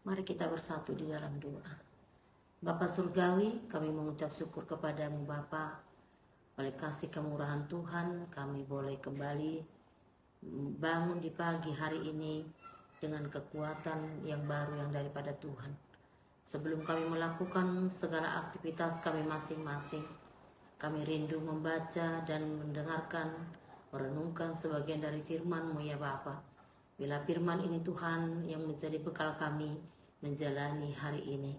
Mari kita bersatu di dalam doa. Bapa Surgawi, kami mengucap syukur kepadamu Bapa. Oleh kasih kemurahan Tuhan, kami boleh kembali bangun di pagi hari ini dengan kekuatan yang baru yang daripada Tuhan. Sebelum kami melakukan segala aktivitas kami masing-masing, kami rindu membaca dan mendengarkan, merenungkan sebagian dari firman-Mu ya Bapa. Bila firman ini Tuhan yang menjadi bekal kami menjalani hari ini.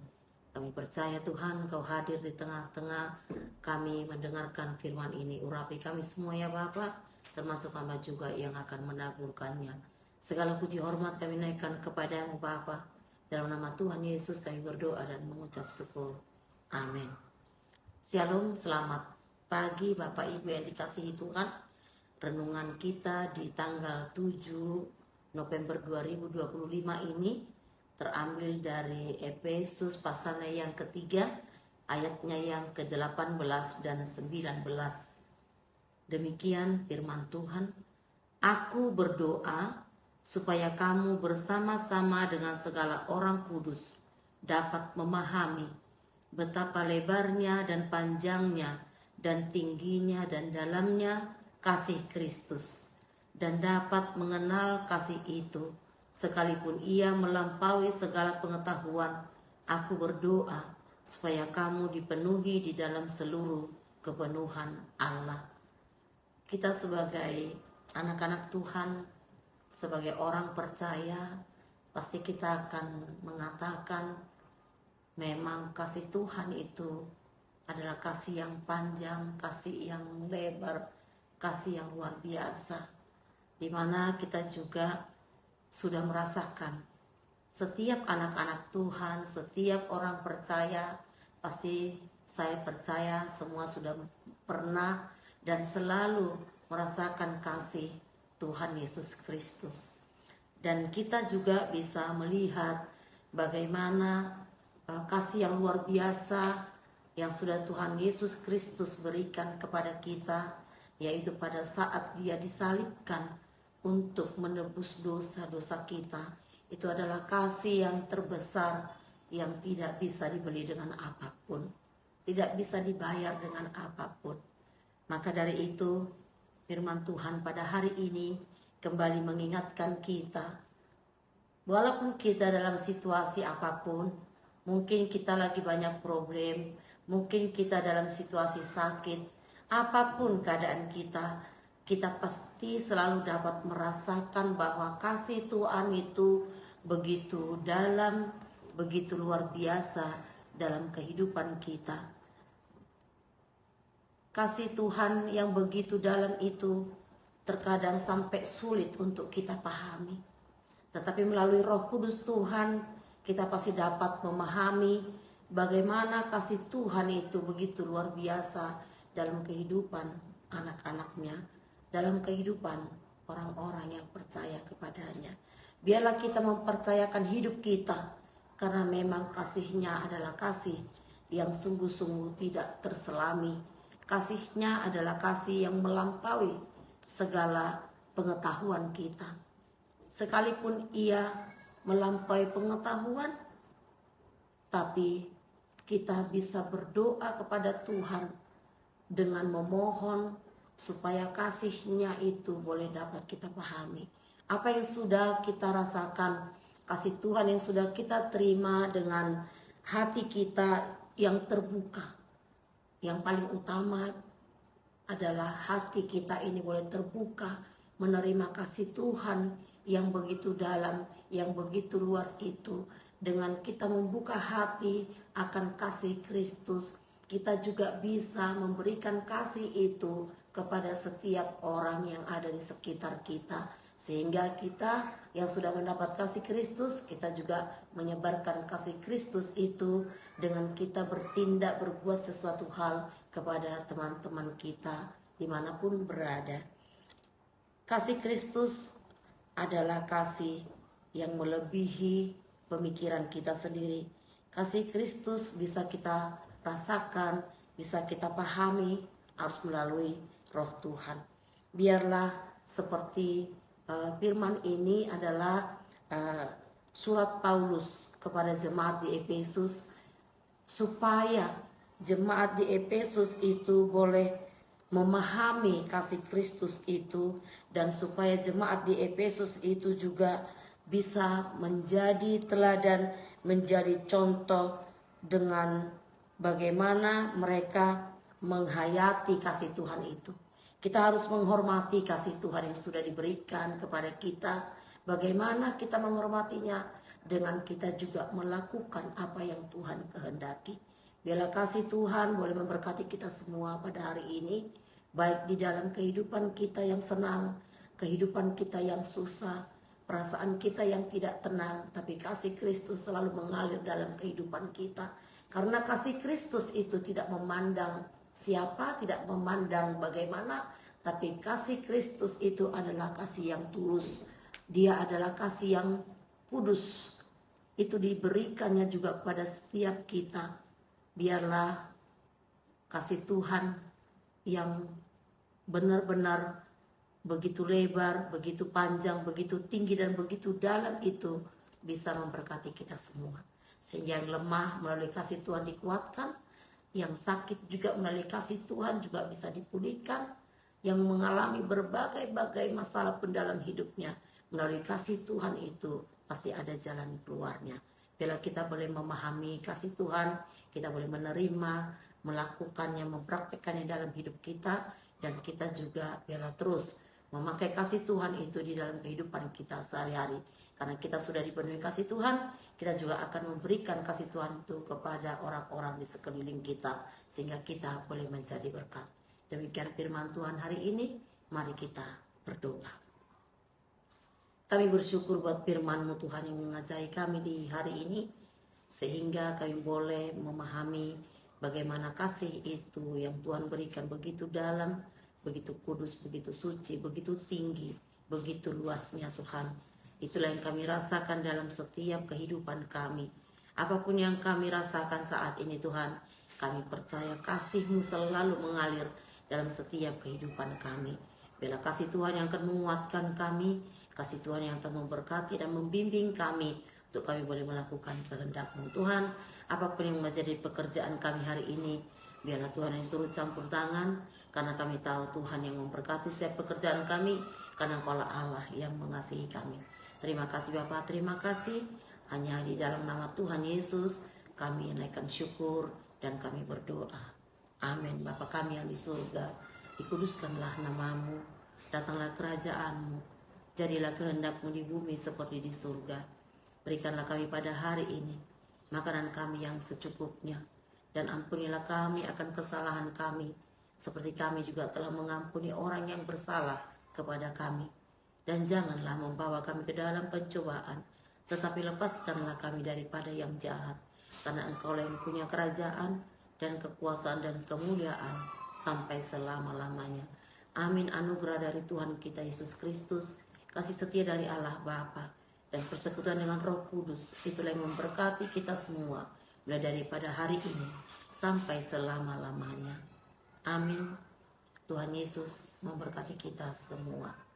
Kami percaya Tuhan Kau hadir di tengah-tengah kami mendengarkan firman ini. Urapi kami semua ya Bapa, termasuk hamba juga yang akan menaburkannya. Segala puji hormat kami naikkan kepadamu Bapa. Dalam nama Tuhan Yesus kami berdoa dan mengucap syukur. Amin. Shalom, selamat pagi Bapak Ibu yang dikasihi Tuhan. Renungan kita di tanggal 7 November 2025 ini terambil dari Efesus pasalnya yang ketiga, ayatnya yang ke-18 dan 19. Demikian firman Tuhan. Aku berdoa supaya kamu bersama-sama dengan segala orang kudus dapat memahami betapa lebarnya dan panjangnya dan tingginya dan dalamnya kasih Kristus, dan dapat mengenal kasih itu sekalipun ia melampaui segala pengetahuan. Aku berdoa supaya kamu dipenuhi di dalam seluruh kepenuhan Allah. Kita sebagai anak-anak Tuhan, sebagai orang percaya, pasti kita akan mengatakan memang kasih Tuhan itu adalah kasih yang panjang, kasih yang lebar, kasih yang luar biasa, di mana kita juga sudah merasakan. Setiap anak-anak Tuhan, setiap orang percaya, pasti saya percaya semua sudah pernah dan selalu merasakan kasih Tuhan Yesus Kristus. Dan kita juga bisa melihat bagaimana kasih yang luar biasa yang sudah Tuhan Yesus Kristus berikan kepada kita, yaitu pada saat Dia disalibkan untuk menebus dosa-dosa kita. Itu adalah kasih yang terbesar yang tidak bisa dibeli dengan apapun, tidak bisa dibayar dengan apapun. Maka dari itu firman Tuhan pada hari ini kembali mengingatkan kita, walaupun kita dalam situasi apapun, mungkin kita lagi banyak problem, mungkin kita dalam situasi sakit, apapun keadaan kita pasti selalu dapat merasakan bahwa kasih Tuhan itu begitu dalam, begitu luar biasa dalam kehidupan kita. Kasih Tuhan yang begitu dalam itu terkadang sampai sulit untuk kita pahami. Tetapi melalui Roh Kudus Tuhan, kita pasti dapat memahami bagaimana kasih Tuhan itu begitu luar biasa dalam kehidupan anak-anaknya, dalam kehidupan orang-orang yang percaya kepadanya. Biarlah kita mempercayakan hidup kita, karena memang kasih-Nya adalah kasih yang sungguh-sungguh tidak terselami. Kasih-Nya adalah kasih yang melampaui segala pengetahuan kita. Sekalipun Ia melampaui pengetahuan, tapi kita bisa berdoa kepada Tuhan dengan memohon supaya kasih-Nya itu boleh dapat kita pahami. Apa yang sudah kita rasakan, kasih Tuhan yang sudah kita terima dengan hati kita yang terbuka. Yang paling utama adalah hati kita ini boleh terbuka menerima kasih Tuhan yang begitu dalam, yang begitu luas itu. Dengan kita membuka hati akan kasih Kristus, kita juga bisa memberikan kasih itu kepada setiap orang yang ada di sekitar kita. Sehingga kita yang sudah mendapat kasih Kristus, kita juga menyebarkan kasih Kristus itu dengan kita bertindak, berbuat sesuatu hal kepada teman-teman kita dimanapun berada. Kasih Kristus adalah kasih yang melebihi pemikiran kita sendiri. Kasih Kristus bisa kita rasakan, bisa kita pahami, harus melalui Roh Tuhan. Biarlah seperti firman ini adalah surat Paulus kepada jemaat di Efesus, supaya jemaat di Efesus itu boleh memahami kasih Kristus itu, dan supaya jemaat di Efesus itu juga bisa menjadi teladan, menjadi contoh dengan bagaimana mereka menghayati kasih Tuhan itu. Kita harus menghormati kasih Tuhan yang sudah diberikan kepada kita. Bagaimana kita menghormatinya? Dengan kita juga melakukan apa yang Tuhan kehendaki. Biarlah kasih Tuhan boleh memberkati kita semua pada hari ini, baik di dalam kehidupan kita yang senang, kehidupan kita yang susah, perasaan kita yang tidak tenang, tapi kasih Kristus selalu mengalir dalam kehidupan kita. Karena kasih Kristus itu tidak memandang siapa, tidak memandang bagaimana, tapi kasih Kristus itu adalah kasih yang tulus. Dia adalah kasih yang kudus. Itu diberikannya juga kepada setiap kita. Biarlah kasih Tuhan yang benar-benar begitu lebar, begitu panjang, begitu tinggi, dan begitu dalam itu bisa memberkati kita semua. Sehingga yang lemah melalui kasih Tuhan dikuatkan, yang sakit juga melalui kasih Tuhan juga bisa dipulihkan, yang mengalami berbagai-bagai masalah pun dalam hidupnya melalui kasih Tuhan itu pasti ada jalan keluarnya. Bila kita boleh memahami kasih Tuhan, kita boleh menerima, melakukannya, mempraktekannya dalam hidup kita, dan kita juga biarlah terus memakai kasih Tuhan itu di dalam kehidupan kita sehari-hari. Karena kita sudah dipenuhi kasih Tuhan, kita juga akan memberikan kasih Tuhan itu kepada orang-orang di sekeliling kita, sehingga kita boleh menjadi berkat. Demikian firman Tuhan hari ini, mari kita berdoa. Kami bersyukur buat firman-Mu Tuhan yang mengajari kami di hari ini, sehingga kami boleh memahami bagaimana kasih itu yang Tuhan berikan begitu dalam, begitu kudus, begitu suci, begitu tinggi, begitu luasnya Tuhan. Itulah yang kami rasakan dalam setiap kehidupan kami. Apapun yang kami rasakan saat ini Tuhan, kami percaya kasih-Mu selalu mengalir dalam setiap kehidupan kami. Bila kasih Tuhan yang akan menguatkan kami, kasih Tuhan yang akan memberkati dan membimbing kami untuk kami boleh melakukan kehendak-Mu Tuhan. Apapun yang menjadi pekerjaan kami hari ini, biarlah Tuhan yang turut campur tangan, karena kami tahu Tuhan yang memberkati setiap pekerjaan kami, karena Engkau Allah yang mengasihi kami. Terima kasih Bapa, terima kasih. Hanya di dalam nama Tuhan Yesus kami naikkan syukur dan kami berdoa. Amin. Bapa kami yang di surga, dikuduskanlah nama-Mu, datanglah kerajaan-Mu, jadilah kehendak-Mu di bumi seperti di surga. Berikanlah kami pada hari ini makanan kami yang secukupnya, dan ampunilah kami akan kesalahan kami, seperti kami juga telah mengampuni orang yang bersalah kepada kami. Dan janganlah membawa kami ke dalam pencobaan, tetapi lepaskanlah kami daripada yang jahat. Karena Engkau yang punya kerajaan dan kekuasaan dan kemuliaan sampai selama-lamanya. Amin. Anugerah dari Tuhan kita Yesus Kristus, kasih setia dari Allah Bapa, dan persekutuan dengan Roh Kudus, itulah yang memberkati kita semua, mulai daripada hari ini sampai selama-lamanya. Amin. Tuhan Yesus memberkati kita semua.